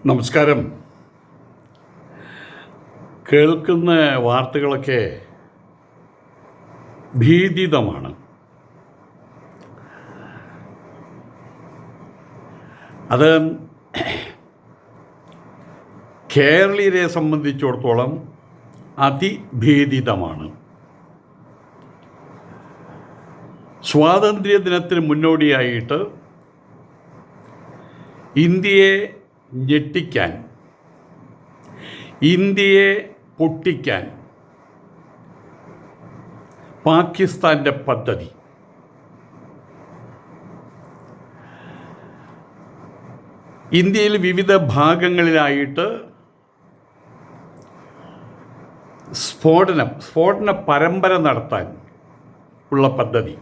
നമസ്കാരം. കേൾക്കുന്ന വാർത്തകളൊക്കെ ഭീതിതമാണ്. അത് കേരളീയരെ സംബന്ധിച്ചിടത്തോളം അതിഭീതിതമാണ്. സ്വാതന്ത്ര്യദിനത്തിന് മുന്നോടിയായിട്ട് ഇന്ത്യയെ ഞെട്ടിക്കാൻ, ഇന്ത്യയെ പൊട്ടിക്കാൻ പാകിസ്ഥാൻ്റെ പദ്ധതി. ഇന്ത്യയിൽ വിവിധ ഭാഗങ്ങളിലായിട്ട് സ്ഫോടന പരമ്പര നടത്താൻ ഉള്ള പദ്ധതി.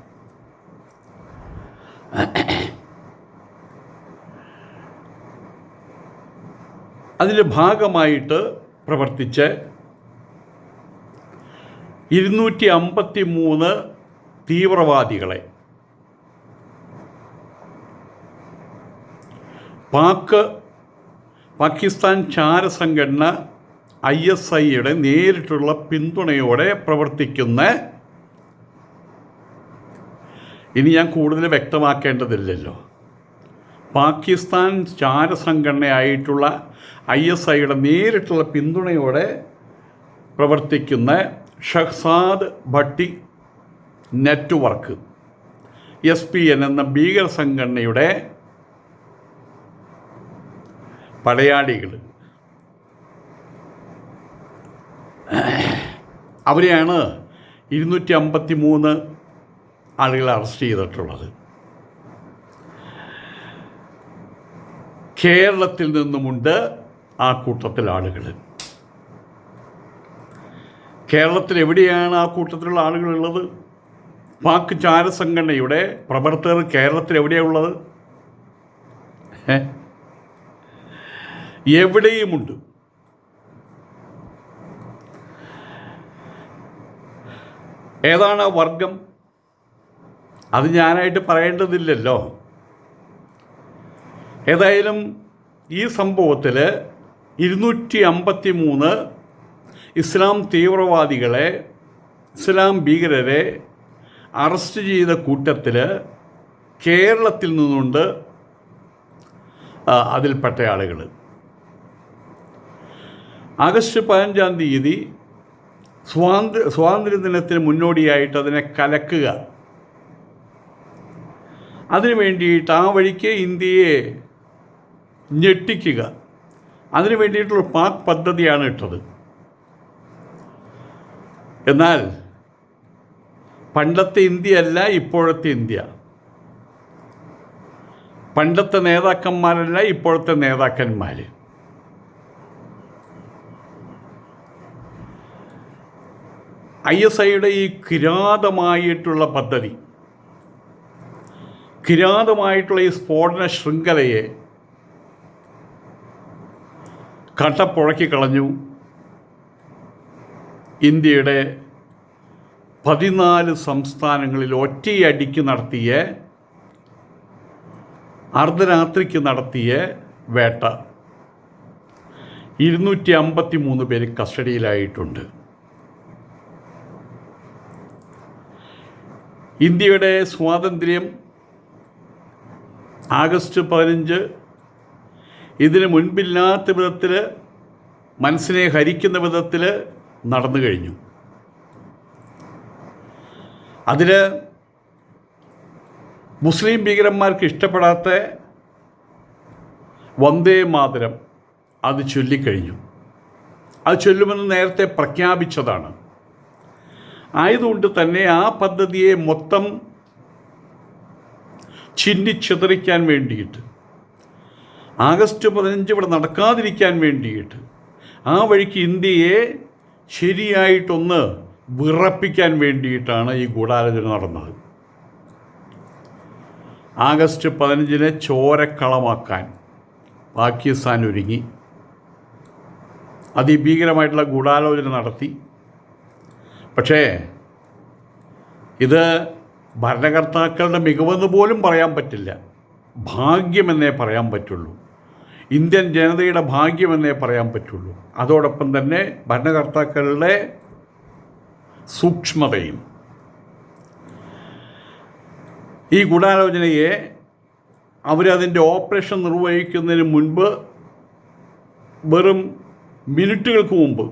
അതിൻ്റെ ഭാഗമായിട്ട് പ്രവർത്തിച്ച് 253 തീവ്രവാദികളെ പാകിസ്ഥാൻ ചാരസംഘടന ISIയുടെ നേരിട്ടുള്ള പിന്തുണയോടെ പ്രവർത്തിക്കുന്ന, ഇനി ഞാൻ കൂടുതൽ വ്യക്തമാക്കേണ്ടതില്ലല്ലോ, പാകിസ്ഥാൻ ചാരസംഘടനയായിട്ടുള്ള ISIയുടെ നേരിട്ടുള്ള പിന്തുണയോടെ പ്രവർത്തിക്കുന്ന ഷഹ്സാദ് ഭട്ടി നെറ്റ്വർക്ക് SPN എന്ന ഭീകര സംഘടനയുടെ പടയാളികൾ, അവരെയാണ് 253 ആളുകളെ അറസ്റ്റ് ചെയ്തിട്ടുള്ളത്. കേരളത്തിൽ നിന്നുമുണ്ട് ആ കൂട്ടത്തിൽ ആളുകൾ. കേരളത്തിൽ എവിടെയാണ് ആ കൂട്ടത്തിലുള്ള ആളുകളുള്ളത്? പാക് ചാരസംഘടനയുടെ പ്രവർത്തകർ കേരളത്തിൽ എവിടെയാണുള്ളത്? എവിടെയുമുണ്ട്. ഏതാണ് വർഗം? അത് ഞാനായിട്ട് പറയേണ്ടതില്ലല്ലോ. ഏതായാലും ഈ സംഭവത്തിൽ 253 ഇസ്ലാം തീവ്രവാദികളെ, ഇസ്ലാം ഭീകരരെ അറസ്റ്റ് ചെയ്ത കൂട്ടത്തിൽ കേരളത്തിൽ നിന്നുണ്ട് അതിൽപ്പെട്ട ആളുകൾ. ആഗസ്റ്റ് 15-ാം തീയതി സ്വാതന്ത്ര്യദിനത്തിന് മുന്നോടിയായിട്ട് അതിനെ കലക്കുക, അതിനു വേണ്ടിയിട്ട് ആ വഴിക്ക് ഇന്ത്യയെ ഞെട്ടിക്കുക, അതിനു വേണ്ടിയിട്ടുള്ള പാക് പദ്ധതിയാണ് ഇട്ടത്. എന്നാൽ പണ്ടത്തെ ഇന്ത്യയല്ല ഇപ്പോഴത്തെ ഇന്ത്യ, പണ്ടത്തെ നേതാക്കന്മാരല്ല ഇപ്പോഴത്തെ നേതാക്കന്മാർ. ISIയുടെ ഈ കിരാതമായിട്ടുള്ള പദ്ധതി, കിരാതമായിട്ടുള്ള ഈ സ്ഫോടന ശൃംഖലയെ കട്ടപ്പുഴക്കി കളഞ്ഞു. ഇന്ത്യയുടെ 14 സംസ്ഥാനങ്ങളിൽ ഒറ്റയടിക്ക് നടത്തിയ, അർദ്ധരാത്രിക്ക് നടത്തിയ വേട്ട. 253 പേര് കസ്റ്റഡിയിലായിട്ടുണ്ട്. ഇന്ത്യയുടെ സ്വാതന്ത്ര്യം ആഗസ്റ്റ് 15 ഇതിന് മുൻപില്ലാത്ത വിധത്തിൽ, മനസ്സിനെ ഹരിക്കുന്ന വിധത്തിൽ നടന്നു കഴിഞ്ഞു. അതിൽ മുസ്ലിം ഭീകരന്മാർക്ക് ഇഷ്ടപ്പെടാത്ത വന്ദേ മാതരം അത് ചൊല്ലിക്കഴിഞ്ഞു. അത് ചൊല്ലുമെന്ന് നേരത്തെ പ്രഖ്യാപിച്ചതാണ്. ആയതുകൊണ്ട് തന്നെ ആ പദ്ധതിയെ മൊത്തം ചിന്നിച്ചിതറിക്കാൻ വേണ്ടിയിട്ട്, ആഗസ്റ്റ് 15 ഇവിടെ നടക്കാതിരിക്കാൻ വേണ്ടിയിട്ട്, ആ വഴിക്ക് ഇന്ത്യയെ ശരിയായിട്ടൊന്ന് വിറപ്പിക്കാൻ വേണ്ടിയിട്ടാണ് ഈ ഗൂഢാലോചന നടന്നത്. ആഗസ്റ്റ് 15 ചോരക്കളമാക്കാൻ പാകിസ്ഥാൻ ഒരുങ്ങി, അതിഭീകരമായിട്ടുള്ള ഗൂഢാലോചന നടത്തി. പക്ഷേ ഇത് ഭരണകർത്താക്കളുടെ മികവെന്ന് പോലും പറയാൻ പറ്റില്ല, ഭാഗ്യമെന്നേ പറയാൻ പറ്റുള്ളൂ. ഇന്ത്യൻ ജനതയുടെ ഭാഗ്യമെന്നേ പറയാൻ പറ്റുള്ളൂ. അതോടൊപ്പം തന്നെ ഭരണകർത്താക്കളുടെ സൂക്ഷ്മതയും. ഈ ഗൂഢാലോചനയെ അവരതിൻ്റെ ഓപ്പറേഷൻ നിർവഹിക്കുന്നതിന് മുൻപ് വെറും മിനിറ്റുകൾക്ക് മുമ്പ്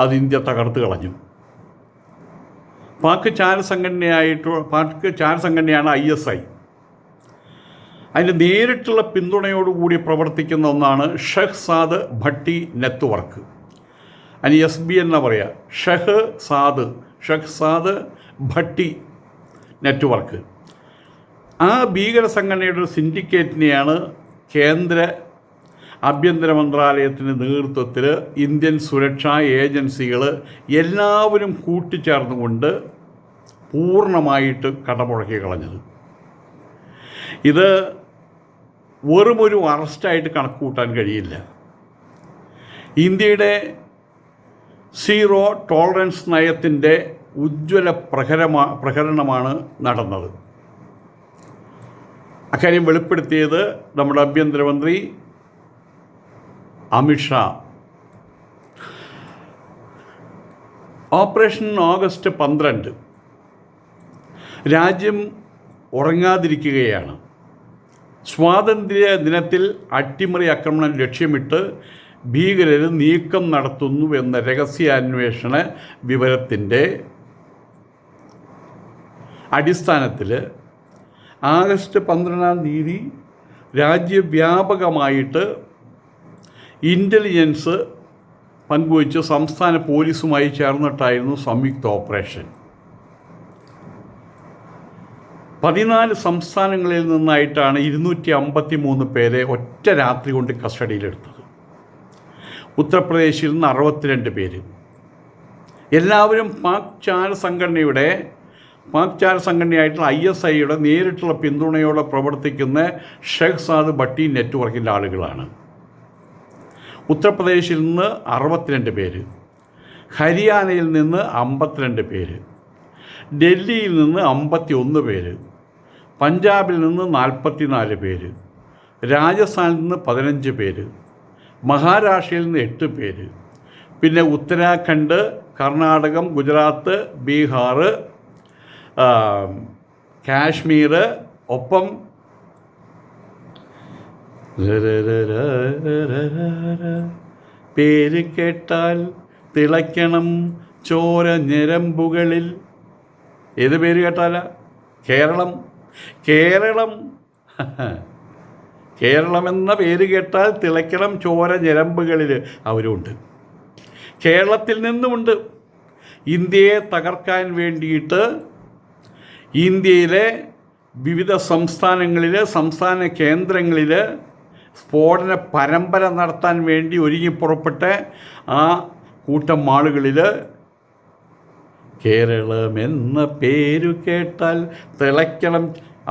അത് ഇന്ത്യ തകർത്ത് കളഞ്ഞു. പാക് ചാരസംഘടനയാണ് ISI. അതിൻ്റെ നേരിട്ടുള്ള പിന്തുണയോടുകൂടി പ്രവർത്തിക്കുന്ന ഒന്നാണ് ഷഹ്സാദ് ഭട്ടി നെറ്റ്വർക്ക്. അതിന് SB എന്നാ പറയുക, ഷഹ്സാദ് ഭട്ടി നെറ്റ്വർക്ക്. ആ ഭീകര സംഘടനയുടെ ഒരു സിൻഡിക്കേറ്റിനെയാണ് കേന്ദ്ര ആഭ്യന്തര മന്ത്രാലയത്തിൻ്റെ നേതൃത്വത്തിൽ ഇന്ത്യൻ സുരക്ഷാ ഏജൻസികൾ എല്ലാവരും കൂട്ടിച്ചേർന്നുകൊണ്ട് പൂർണ്ണമായിട്ട് കടമുഴക്കി കളഞ്ഞത്. ഇത് വെറുമൊരു അറസ്റ്റായിട്ട് കണക്ക് കൂട്ടാൻ കഴിയില്ല. ഇന്ത്യയുടെ സീറോ ടോളറൻസ് നയത്തിൻ്റെ ഉജ്ജ്വല പ്രകരണമാണ് നടന്നത്. അക്കാര്യം വെളിപ്പെടുത്തിയത് നമ്മുടെ ആഭ്യന്തരമന്ത്രി അമിത്ഷാ. ഓപ്പറേഷൻ ഓഗസ്റ്റ് 12 രാജ്യം ഉറങ്ങാതിരിക്കുകയാണ്. സ്വാതന്ത്ര്യ ദിനത്തിൽ അട്ടിമറി ആക്രമണം ലക്ഷ്യമിട്ട് ഭീകരർ നീക്കം നടത്തുന്നു എന്ന രഹസ്യാന്വേഷണ വിവരത്തിൻ്റെ അടിസ്ഥാനത്തിൽ ആഗസ്റ്റ് 12 രാജ്യവ്യാപകമായിട്ട് ഇൻ്റലിജൻസ് പങ്കുവച്ച് സംസ്ഥാന പോലീസുമായി ചേർന്നിട്ടായിരുന്നു സംയുക്ത ഓപ്പറേഷൻ. 14 സംസ്ഥാനങ്ങളിൽ നിന്നായിട്ടാണ് 253 പേരെ ഒറ്റ രാത്രി കൊണ്ട് കസ്റ്റഡിയിലെടുത്തത്. ഉത്തർപ്രദേശിൽ നിന്ന് 62 പേര്. എല്ലാവരും പാക് ചാരസംഘടനയായിട്ടുള്ള ISIയുടെ നേരിട്ടുള്ള പിന്തുണയോടെ പ്രവർത്തിക്കുന്ന ഷഹ്സാദ് ഭട്ടി നെറ്റ്വർക്കിൻ്റെ ആളുകളാണ്. ഉത്തർപ്രദേശിൽ നിന്ന് 62 പേര്, ഹരിയാനയിൽ നിന്ന് 52 പേര്, ഡൽഹിയിൽ നിന്ന് 51 പേര്, പഞ്ചാബിൽ നിന്ന് 44 പേര്, രാജസ്ഥാനിൽ നിന്ന് 15 പേര്, മഹാരാഷ്ട്രയിൽ നിന്ന് 8 പേര്, പിന്നെ ഉത്തരാഖണ്ഡ്, കർണാടകം, ഗുജറാത്ത്, ബീഹാർ, കാശ്മീർ, ഒപ്പം പേര് കേട്ടാൽ തിളയ്ക്കണം ചോര ഞരമ്പുകളിൽ. ഏത് പേര് കേട്ടാല? കേരളം എന്ന പേര് കേട്ടാൽ തിളയ്ക്കണം ചോര ഞരമ്പുകളിൽ അവരുണ്ട്. കേരളത്തിൽ നിന്നുമുണ്ട്. ഇന്ത്യയെ തകർക്കാൻ വേണ്ടിയിട്ട് ഇന്ത്യയിലെ വിവിധ സംസ്ഥാന കേന്ദ്രങ്ങളിൽ സ്ഫോടന പരമ്പര നടത്താൻ വേണ്ടി ഒരുങ്ങിപ്പുറപ്പെട്ട ആ കൂട്ടം ആളുകളിൽ കേരളം എന്ന പേരു കേട്ടാൽ തിളയ്ക്കണം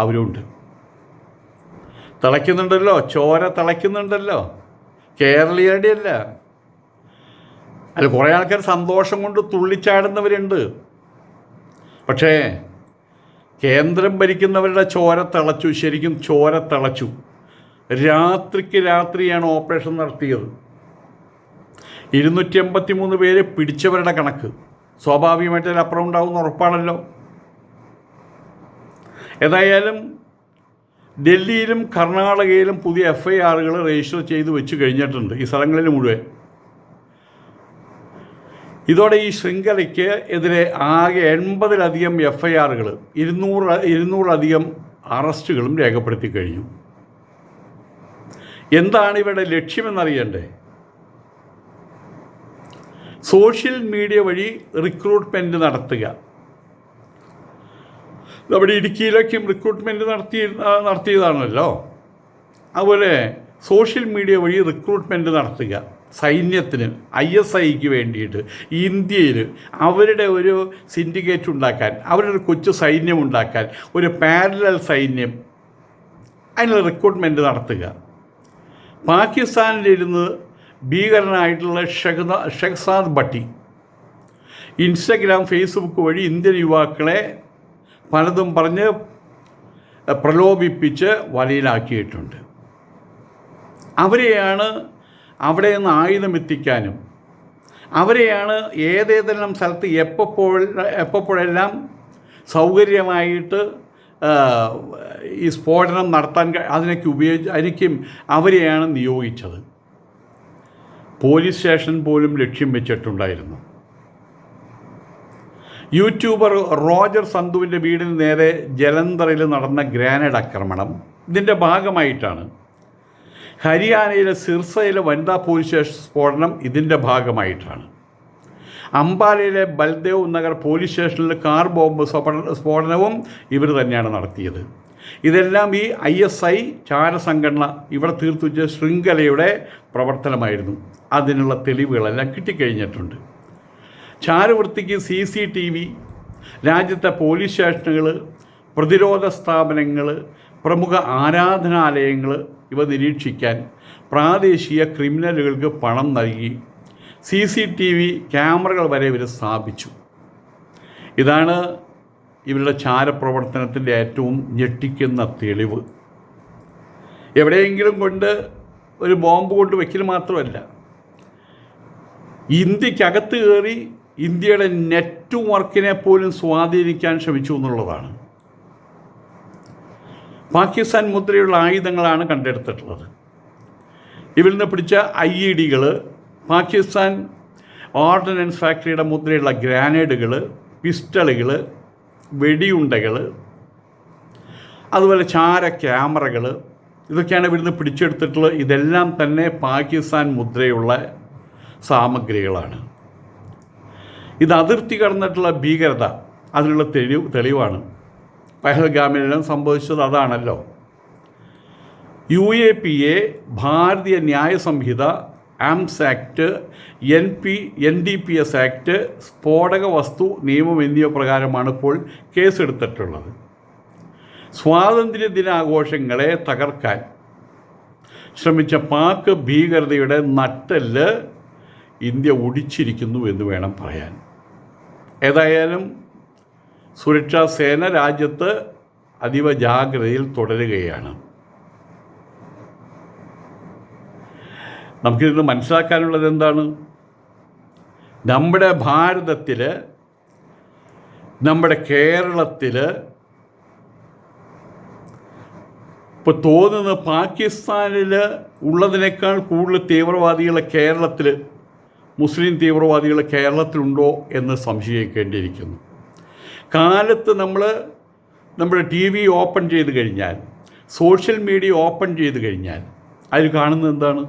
അവരുണ്ട്. തിളയ്ക്കുന്നുണ്ടല്ലോ, ചോര തിളയ്ക്കുന്നുണ്ടല്ലോ. കേരളീയരുടെ അല്ല. അതിൽ കുറേ ആൾക്കാർ സന്തോഷം കൊണ്ട് തുള്ളിച്ചാടുന്നവരുണ്ട്. പക്ഷേ കേന്ദ്രം ഭരിക്കുന്നവരുടെ ചോര തിളച്ചു, ശരിക്കും ചോര തിളച്ചു. രാത്രിക്ക് രാത്രിയാണ് ഓപ്പറേഷൻ നടത്തിയത്. 283 പേര് പിടിച്ചവരുടെ കണക്ക് സ്വാഭാവികമായിട്ട് അതിലപ്പുറം ഉണ്ടാവുമെന്ന് ഉറപ്പാണല്ലോ. ഏതായാലും ഡൽഹിയിലും കർണാടകയിലും പുതിയ FIRകൾ രജിസ്റ്റർ ചെയ്ത് വെച്ച് കഴിഞ്ഞിട്ടുണ്ട്, ഈ സ്ഥലങ്ങളിൽ മുഴുവൻ. ഇതോടെ ഈ ശൃംഖലയ്ക്ക് എതിരെ ആകെ 80-ലധികം FIRകൾ, 200-ലധികം അറസ്റ്റുകളും രേഖപ്പെടുത്തി കഴിഞ്ഞു. എന്താണ് ഇവരുടെ ലക്ഷ്യമെന്നറിയണ്ടേ? സോഷ്യൽ മീഡിയ വഴി റിക്രൂട്ട്മെൻറ്റ് നടത്തുക. നമ്മുടെ ഇടുക്കിയിലേക്കും റിക്രൂട്ട്മെൻറ്റ് നടത്തിയതാണല്ലോ. അതുപോലെ സോഷ്യൽ മീഡിയ വഴി റിക്രൂട്ട്മെൻറ്റ് നടത്തുക. സൈന്യത്തിന്, ISIക്ക് വേണ്ടിയിട്ട് ഇന്ത്യയിൽ അവരുടെ ഒരു സിൻഡിക്കേറ്റ് ഉണ്ടാക്കാൻ, അവരുടെ ഒരു കൊച്ചു സൈന്യം ഉണ്ടാക്കാൻ, ഒരു പാരലൽ സൈന്യം, അതിനുള്ള റിക്രൂട്ട്മെൻറ്റ് നടത്തുക. പാകിസ്ഥാനിലിരുന്ന് ഭീകരനായിട്ടുള്ള ഷഹ്സാദ് ഭട്ടി ഇൻസ്റ്റഗ്രാം, ഫേസ്ബുക്ക് വഴി ഇന്ത്യൻ യുവാക്കളെ പലതും പറഞ്ഞ് പ്രലോഭിപ്പിച്ച് വലയിലാക്കിയിട്ടുണ്ട്. അവരെയാണ് അവിടെ നിന്ന് ആയുധം എത്തിക്കാനും അവരെയാണ് ഏതേതെല്ലാം സ്ഥലത്ത് എപ്പോഴെല്ലാം സൗകര്യമായിട്ട് ഈ സ്ഫോടനം നടത്താൻ അതിനേക്കും അവരെയാണ് നിയോഗിച്ചത്. പോലീസ് സ്റ്റേഷൻ പോലും ലക്ഷ്യം വെച്ചിട്ടുണ്ടായിരുന്നു. യൂട്യൂബർ റോജർ സന്ധുവിൻ്റെ വീടിന് നേരെ ജലന്ധറിൽ നടന്ന ഗ്രാനേഡ് ആക്രമണം ഇതിൻ്റെ ഭാഗമായിട്ടാണ്. ഹരിയാനയിലെ സിർസയിലെ വനിതാ പോലീസ് സ്റ്റേഷൻ സ്ഫോടനം ഇതിൻ്റെ ഭാഗമായിട്ടാണ്. അംബാലയിലെ ബൽദേവ് നഗർ പോലീസ് സ്റ്റേഷനിൽ കാർ ബോംബ് സ്ഫോടനവും ഇവർ തന്നെയാണ് നടത്തിയത്. ഇതെല്ലാം ഈ ISI ചാരസംഘടന ഇവിടെ തീർത്തുവെച്ച ശൃംഖലയുടെ പ്രവർത്തനമായിരുന്നു. അതിനുള്ള തെളിവുകളെല്ലാം കിട്ടിക്കഴിഞ്ഞിട്ടുണ്ട്. ചാരവൃത്തിക്ക് CCTV, രാജ്യത്തെ പോലീസ് സ്റ്റേഷനുകൾ, പ്രതിരോധ സ്ഥാപനങ്ങൾ, പ്രമുഖ ആരാധനാലയങ്ങൾ ഇവ നിരീക്ഷിക്കാൻ പ്രാദേശിക ക്രിമിനലുകൾക്ക് പണം നൽകി CCTV ക്യാമറകൾ വരെ ഇവർ സ്ഥാപിച്ചു. ഇതാണ് ഇവരുടെ ചാരപ്രവർത്തനത്തിൻ്റെ ഏറ്റവും ഞെട്ടിക്കുന്ന തെളിവ്. എവിടെയെങ്കിലും കൊണ്ട് ഒരു ബോംബ് കൊണ്ട് വയ്ക്കൽ മാത്രമല്ല, ഇന്ത്യക്കകത്ത് കയറി ഇന്ത്യയുടെ നെറ്റ്വർക്കിനെ പോലും സ്വാധീനിക്കാൻ ശ്രമിച്ചു എന്നുള്ളതാണ്. പാകിസ്ഥാൻ മുദ്രയുള്ള ആയുധങ്ങളാണ് കണ്ടെടുത്തിട്ടുള്ളത്. ഇവരിൽ നിന്ന് പിടിച്ച IEDകൾ, പാകിസ്ഥാൻ ഓർഡിനൻസ് ഫാക്ടറിയുടെ മുദ്രയുള്ള ഗ്രാനേഡുകൾ, പിസ്റ്റളുകൾ, വെടിയുണ്ടകൾ, അതുപോലെ ചാര ക്യാമറകൾ, ഇതൊക്കെയാണ് ഇവിടുന്ന് പിടിച്ചെടുത്തിട്ടുള്ളത്. ഇതെല്ലാം തന്നെ പാകിസ്ഥാൻ മുദ്രയുള്ള സാമഗ്രികളാണ്. ഇത് അതിർത്തി കടന്നിട്ടുള്ള ഭീകരത അതിനുള്ള തെളിവാണ്. പഹൽഗാമിലെല്ലാം സംഭവിച്ചത് അതാണല്ലോ. UAPA, ഭാരതീയ ന്യായ സംഹിത, ആംസ് ആക്ട്, NDPS ആക്ട്, സ്ഫോടക വസ്തു നിയമം എന്നിവ പ്രകാരമാണ് ഇപ്പോൾ കേസെടുത്തിട്ടുള്ളത്. സ്വാതന്ത്ര്യ ദിനാഘോഷങ്ങളെ തകർക്കാൻ ശ്രമിച്ച പാക് ഭീകരതയുടെ നട്ടെല്ല് ഇന്ത്യ ഒടിച്ചിരിക്കുന്നു എന്ന് വേണം പറയാൻ. ഏതായാലും സുരക്ഷാ സേന രാജ്യത്ത് അതീവ ജാഗ്രതയിൽ തുടരുകയാണ്. നമുക്കിതിന് മനസ്സിലാക്കാനുള്ളത് എന്താണ്? നമ്മുടെ ഭാരതത്തിൽ, നമ്മുടെ കേരളത്തിൽ ഇപ്പോൾ തോന്നുന്നത് പാകിസ്ഥാനിൽ ഉള്ളതിനേക്കാൾ കൂടുതൽ തീവ്രവാദികൾ കേരളത്തിൽ, മുസ്ലിം തീവ്രവാദികൾ കേരളത്തിലുണ്ടോ എന്ന് സംശയിക്കേണ്ടിയിരിക്കുന്നു. കാലത്ത് നമ്മുടെ TV ഓപ്പൺ ചെയ്ത് കഴിഞ്ഞാൽ, സോഷ്യൽ മീഡിയ ഓപ്പൺ ചെയ്ത് കഴിഞ്ഞാൽ അതിൽ കാണുന്നത് എന്താണ്?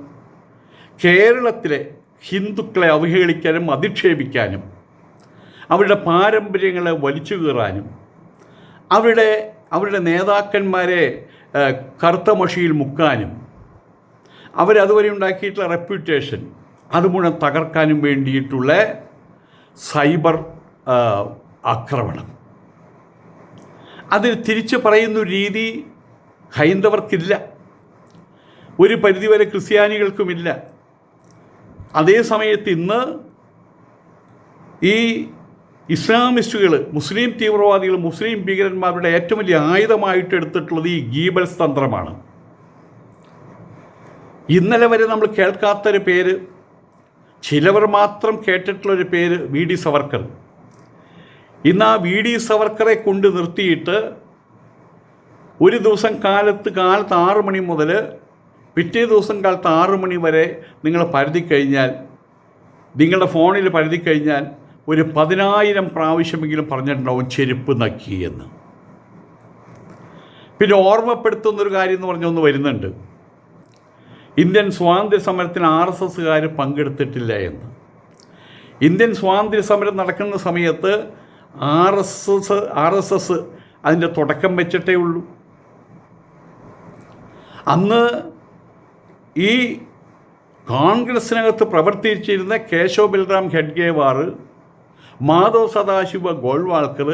കേരളത്തിലെ ഹിന്ദുക്കളെ അവഹേളിക്കാനും അധിക്ഷേപിക്കാനും അവരുടെ പാരമ്പര്യങ്ങളെ വലിച്ചു കീറാനും അവരുടെ നേതാക്കന്മാരെ കറുത്ത മഷിയിൽ മുക്കാനും അവരതുവരെ ഉണ്ടാക്കിയിട്ടുള്ള റെപ്യൂട്ടേഷൻ അത് മുഴുവൻ തകർക്കാനും വേണ്ടിയിട്ടുള്ള സൈബർ ആക്രമണം. അതിന് തിരിച്ച് പറയുന്ന രീതി ഹൈന്ദവർക്കില്ല, ഒരു പരിധിവരെ ക്രിസ്ത്യാനികൾക്കുമില്ല. അതേ സമയത്ത് ഇന്ന് ഈ ഇസ്ലാമിസ്റ്റുകൾ, മുസ്ലിം തീവ്രവാദികൾ, മുസ്ലിം ഭീകരന്മാരുടെ ഏറ്റവും വലിയ ആയുധമായിട്ട് എടുത്തിട്ടുള്ളത് ഈ ഗീബൽസ് തന്ത്രമാണ്. ഇന്നലെ വരെ നമ്മൾ കേൾക്കാത്തൊരു പേര്, ചിലവർ മാത്രം കേട്ടിട്ടുള്ളൊരു പേര്, VD സവർക്കർ. ഇന്ന് ആ VD സവർക്കറെ കൊണ്ട് നിർത്തിയിട്ട് ഒരു ദിവസം കാലത്ത് 6 മണി മുതൽ പിറ്റേ ദിവസം കാലത്ത് 6 മണി വരെ നിങ്ങൾ പരതിക്കഴിഞ്ഞാൽ, നിങ്ങളുടെ ഫോണിൽ പരതിക്കഴിഞ്ഞാൽ ഒരു 10,000 പ്രാവശ്യമെങ്കിലും പറഞ്ഞിട്ടുണ്ടാവും ചെരുപ്പ് നക്കി എന്ന്. പിന്നെ ഓർമ്മപ്പെടുത്തുന്നൊരു കാര്യം എന്ന് പറഞ്ഞൊന്ന് വരുന്നുണ്ട്, ഇന്ത്യൻ സ്വാതന്ത്ര്യ സമരത്തിന് RSSകാർ പങ്കെടുത്തിട്ടില്ല എന്ന്. ഇന്ത്യൻ സ്വാതന്ത്ര്യ സമരം നടക്കുന്ന സമയത്ത് RSS അതിൻ്റെ തുടക്കം വെച്ചിട്ടേ ഉള്ളൂ. അന്ന് ഈ കോൺഗ്രസ്സിനകത്ത് പ്രവർത്തിച്ചിരുന്ന കേശവ് ബൽറാം ഖഡ്ഗേവാർ, മാധവ് സദാശിവ ഗോൾവാൾക്കർ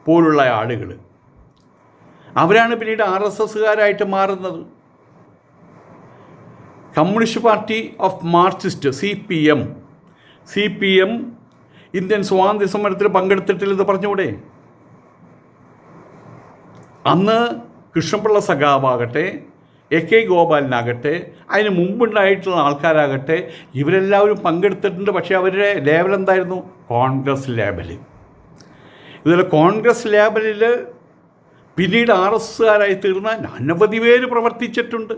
പോലുള്ള ആളുകൾ, അവരാണ് പിന്നീട് RSSകാരായിട്ട് മാറുന്നത്. Communist party of Marxist CPM Indian സ്വാതന്ത്ര്യ സമരത്തിൽ പങ്കെടുത്തിട്ടില്ലെന്ന് പറഞ്ഞുകൂടെ? അന്ന് കൃഷ്ണപിള്ള സഖാവാകട്ടെ, AK ഗോപാലനാകട്ടെ, അതിന് മുമ്പുണ്ടായിട്ടുള്ള ആൾക്കാരാകട്ടെ, ഇവരെല്ലാവരും പങ്കെടുത്തിട്ടുണ്ട്. പക്ഷേ അവരുടെ ലേബൽ എന്തായിരുന്നു? കോൺഗ്രസ് ലേബൽ. ഇതിൽ കോൺഗ്രസ് ലേബലിൽ പിന്നീട് RSകാരായി തീർന്ന അനവധി പേര് പ്രവർത്തിച്ചിട്ടുണ്ട്.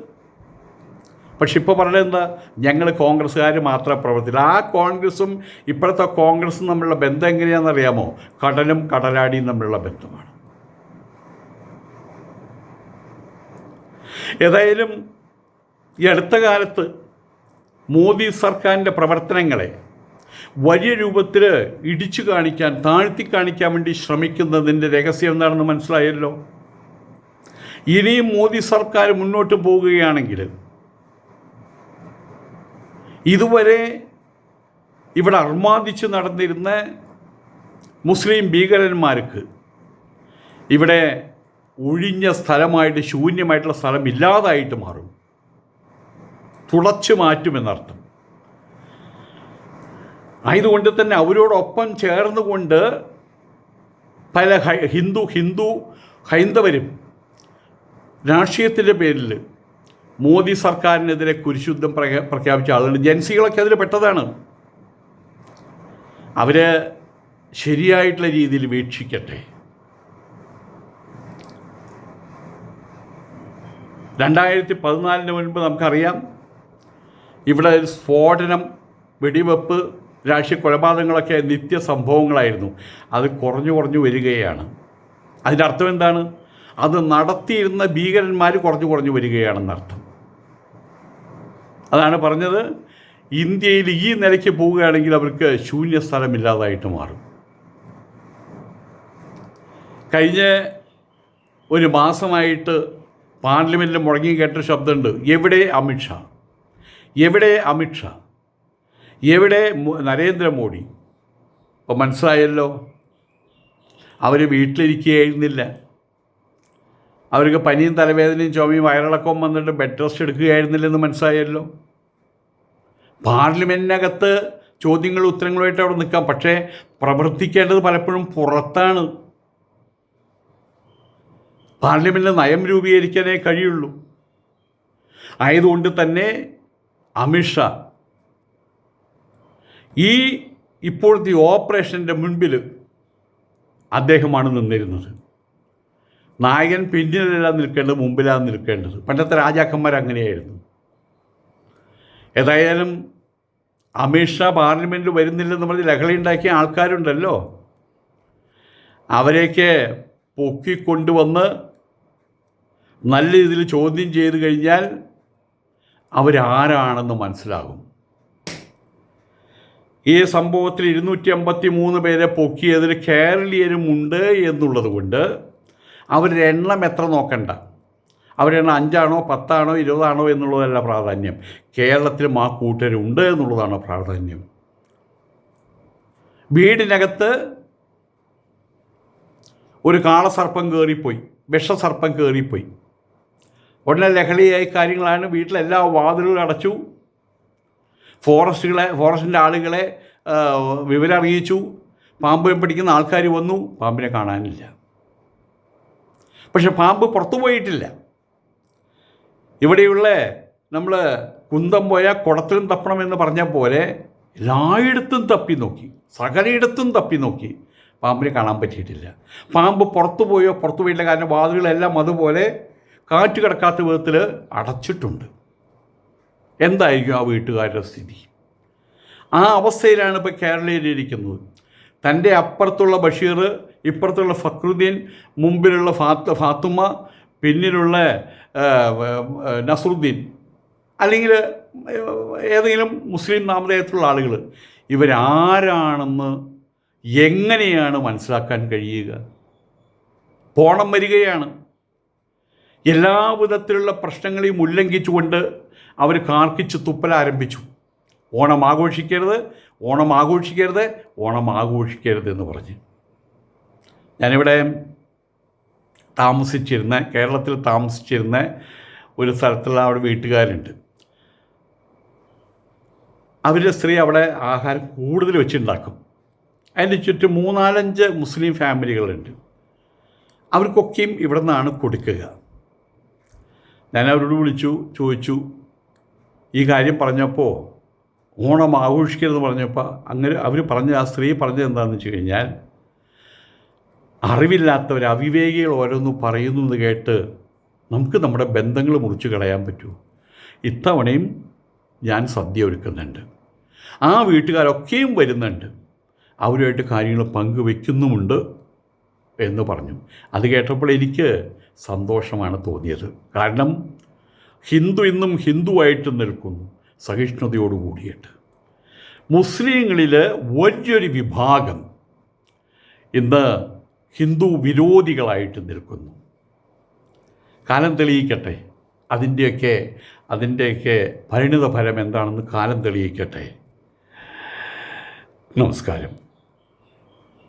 പക്ഷെ ഇപ്പോൾ പറയുന്നത് എന്താ? ഞങ്ങൾ കോൺഗ്രസ്സുകാർ മാത്രമേ പ്രവർത്തിച്ചില്ല. ആ കോൺഗ്രസും ഇപ്പോഴത്തെ കോൺഗ്രസും തമ്മിലുള്ള ബന്ധം എങ്ങനെയാണെന്നറിയാമോ? കടലും കടലാടിയും തമ്മിലുള്ള ബന്ധമാണ്. ഏതായാലും ഈ അടുത്ത കാലത്ത് മോദി സർക്കാരിൻ്റെ പ്രവർത്തനങ്ങളെ വലിയ രൂപത്തിൽ ഇടിച്ചു കാണിക്കാൻ, താഴ്ത്തി കാണിക്കാൻ വേണ്ടി ശ്രമിക്കുന്നതിൻ്റെ രഹസ്യം എന്താണെന്ന് മനസ്സിലായല്ലോ. ഇനിയും മോദി സർക്കാർ മുന്നോട്ട് പോവുകയാണെങ്കിൽ ഇതുവരെ ഇവിടെ അർമാദിച്ച് നടന്നിരുന്ന മുസ്ലിം ഭീകരന്മാർക്ക് ഇവിടെ ഒഴിഞ്ഞ സ്ഥലമായിട്ട്, ശൂന്യമായിട്ടുള്ള സ്ഥലം ഇല്ലാതായിട്ട് മാറും. തുളച്ചു മാറ്റുമെന്നർത്ഥം. ആയതുകൊണ്ട് തന്നെ അവരോടൊപ്പം ചേർന്നുകൊണ്ട് പല ഹൈന്ദവരും രാഷ്ട്രീയത്തിൻ്റെ പേരിൽ മോദി സർക്കാരിനെതിരെ കുരിശുദ്ധം പ്രഖ്യാപിച്ച ആളുകൾ, ജൻസികളൊക്കെ അതിൽ പെട്ടതാണ്. അവർ ശരിയായിട്ടുള്ള രീതിയിൽ വീക്ഷിക്കട്ടെ. 2014 മുൻപ് നമുക്കറിയാം, ഇവിടെ ഒരു സ്ഫോടനം, വെടിവെപ്പ്, രാഷ്ട്രീയ കൊലപാതകങ്ങളൊക്കെ നിത്യസംഭവങ്ങളായിരുന്നു. അത് കുറഞ്ഞു വരികയാണ്. അതിൻ്റെ അർത്ഥം എന്താണ്? അത് നടത്തിയിരുന്ന ഭീകരന്മാർ കുറഞ്ഞു വരികയാണെന്നർത്ഥം. അതാണ് പറഞ്ഞത്. ഇന്ത്യയിൽ ഈ നിലയ്ക്ക് പോവുകയാണെങ്കിൽ അവർക്ക് ശൂന്യ സ്ഥലമില്ലാതായിട്ട് മാറും. കഴിഞ്ഞ ഒരു മാസമായിട്ട് പാർലമെൻറ്റിൽ മുഴങ്ങി കേട്ട ശബ്ദമുണ്ട്, എവിടെ അമിത്ഷാ, എവിടെ അമിത്ഷാ, എവിടെ നരേന്ദ്രമോദി. അപ്പോൾ മനസ്സിലായല്ലോ, അവർ വീട്ടിലിരിക്കുകയായിരുന്നില്ല. അവർക്ക് പനിയും തലവേദനയും ചുമയും വയറിളക്കവും വന്നിട്ട് ബെഡ് റെസ്റ്റ് എടുക്കുകയായിരുന്നില്ലെന്ന് മനസ്സിലായല്ലോ. പാർലമെൻറ്റിനകത്ത് ചോദ്യങ്ങളും ഉത്തരങ്ങളുമായിട്ട് അവിടെ നിൽക്കാം, പക്ഷേ പ്രവർത്തിക്കേണ്ടത് പലപ്പോഴും പുറത്താണ്. പാർലമെൻറ്റിൽ നയം രൂപീകരിക്കാനേ കഴിയുള്ളൂ. ആയതുകൊണ്ട് തന്നെ അമിത്ഷാ ഈ ഇപ്പോഴത്തെ ഓപ്പറേഷൻ്റെ മുൻപിൽ അദ്ദേഹമാണ് നിന്നിരുന്നത്. നായകൻ പിന്നിലല്ല നിൽക്കേണ്ടത്, മുമ്പിലാണ് നിൽക്കേണ്ടത്. പണ്ടത്തെ രാജാക്കന്മാർ അങ്ങനെയായിരുന്നു. ഏതായാലും അമിത്ഷാ പാർലമെൻറ്റിൽ വരുന്നില്ലെന്ന് പറഞ്ഞ് ലഹള ഉണ്ടാക്കിയ ആൾക്കാരുണ്ടല്ലോ, അവരെയൊക്കെ പൊക്കിക്കൊണ്ടുവന്ന് നല്ല രീതിയിൽ ചോദ്യം ചെയ്ത് കഴിഞ്ഞാൽ അവരാരാണെന്ന് മനസ്സിലാകും. ഈ സംഭവത്തിൽ 253 പേരെ പൊക്കിയതിൽ കേരളീയരുമുണ്ട് എന്നുള്ളത് കൊണ്ട് അവരുടെ എണ്ണം എത്ര നോക്കണ്ട. അവരുടെ എണ്ണം 5 ആണോ 10 ആണോ 20 ആണോ എന്നുള്ളതല്ല പ്രാധാന്യം. കേരളത്തിലും ആ കൂട്ടരുണ്ട് എന്നുള്ളതാണ് പ്രാധാന്യം. വീടിനകത്ത് ഒരു കാളസർപ്പം കയറിപ്പോയി, വിഷസർപ്പം കയറിപ്പോയി. ഉടനെ ലഹളയായ കാര്യങ്ങളാണ്. വീട്ടിലെല്ലാ വാതിലുകളും അടച്ചു. ഫോറസ്റ്റിൻ്റെ ആളുകളെ വിവരം അറിയിച്ചു. പാമ്പ് പിടിക്കുന്ന ആൾക്കാർ വന്നു. പാമ്പിനെ കാണാനില്ല. പക്ഷെ പാമ്പ് പുറത്തു പോയിട്ടില്ല. ഇവിടെയുള്ള നമ്മൾ കുന്തം പോയാൽ കുടത്തിലും തപ്പണമെന്ന് പറഞ്ഞ പോലെ എല്ലായിടത്തും തപ്പി നോക്കി, സകലയിടത്തും തപ്പി നോക്കി. പാമ്പിനെ കാണാൻ പറ്റിയിട്ടില്ല. പാമ്പ് പുറത്തു പോയില്ല. കാരണം വാതിലുകളെല്ലാം അതുപോലെ കാറ്റ് കിടക്കാത്ത വിധത്തിൽ അടച്ചിട്ടുണ്ട്. എന്തായിരിക്കും ആ വീട്ടുകാരുടെ സ്ഥിതി? ആ അവസ്ഥയിലാണ് ഇപ്പോൾ കേരളീയരിയ്ക്കുന്നത്. തൻ്റെ അപ്പുറത്തുള്ള ബഷീർ, ഇപ്പുറത്തുള്ള ഫക്രുദ്ദീൻ, മുമ്പിലുള്ള ഫാത്തുമ, പിന്നിലുള്ള നസറുദ്ദീൻ, അല്ലെങ്കിൽ ഏതെങ്കിലും മുസ്ലിം നാമധേയത്തിലുള്ള ആളുകൾ, ഇവരാരാണെന്ന് എങ്ങനെയാണ് മനസ്സിലാക്കാൻ കഴിയുക? ഓണം വരികയാണ്. എല്ലാ വിധത്തിലുള്ള പ്രശ്നങ്ങളെയും ഉല്ലംഘിച്ചുകൊണ്ട് അവർ കാർക്കിച്ച് തുപ്പൽ ആരംഭിച്ചു. ഓണം ആഘോഷിക്കരുത്, ഓണം ആഘോഷിക്കരുത്, ഓണം ആഘോഷിക്കരുത് എന്ന് പറഞ്ഞ്. ഞാനിവിടെ കേരളത്തിൽ താമസിച്ചിരുന്ന ഒരു സ്ഥലത്തുള്ള അവിടെ വീട്ടുകാരുണ്ട്. അവരുടെ സ്ത്രീ അവിടെ ആഹാരം കൂടുതൽ വെച്ചുണ്ടാക്കും. അതിൻ്റെ ചുറ്റും 3-4 മുസ്ലിം ഫാമിലികളുണ്ട്. അവർക്കൊക്കെയും ഇവിടെ നിന്നാണ് കൊടുക്കുക. ഞാൻ അവരോട് വിളിച്ചു, ചോദിച്ചു. ഈ കാര്യം പറഞ്ഞപ്പോൾ ഓണം ആഘോഷിക്കരുതെന്ന് പറഞ്ഞപ്പോൾ അങ്ങനെ അവർ പറഞ്ഞ ആ സ്ത്രീ പറഞ്ഞത് എന്താണെന്ന് വെച്ച് കഴിഞ്ഞാൽ, അറിവില്ലാത്തവർ, അവിവേകികൾ ഓരോന്ന് പറയുന്നു എന്ന് കേട്ട് നമുക്ക് നമ്മുടെ ബന്ധങ്ങൾ മുറിച്ച് കളയാൻ പറ്റുമോ? ഇത്തവണയും ഞാൻ സദ്യ ഒരുക്കുന്നുണ്ട്, ആ വീട്ടുകാരൊക്കെയും വരുന്നുണ്ട്, അവരുമായിട്ട് കാര്യങ്ങൾ പങ്കുവെക്കുന്നുമുണ്ട് എന്ന് പറഞ്ഞു. അത് കേട്ടപ്പോൾ എനിക്ക് സന്തോഷമാണ് തോന്നിയത്. കാരണം ഹിന്ദു ഇന്നും ഹിന്ദുവായിട്ട് നിൽക്കുന്നു, സഹിഷ്ണുതയോടുകൂടിയിട്ട്. മുസ്ലിങ്ങളിൽ വലിയൊരു വിഭാഗം ഇന്ന് ഹിന്ദു വിരോധികളായിട്ട് നിൽക്കുന്നു. കാലം തെളിയിക്കട്ടെ, അതിൻ്റെയൊക്കെ പരിണിത ഫലം എന്താണെന്ന് കാലം തെളിയിക്കട്ടെ. നമസ്കാരം.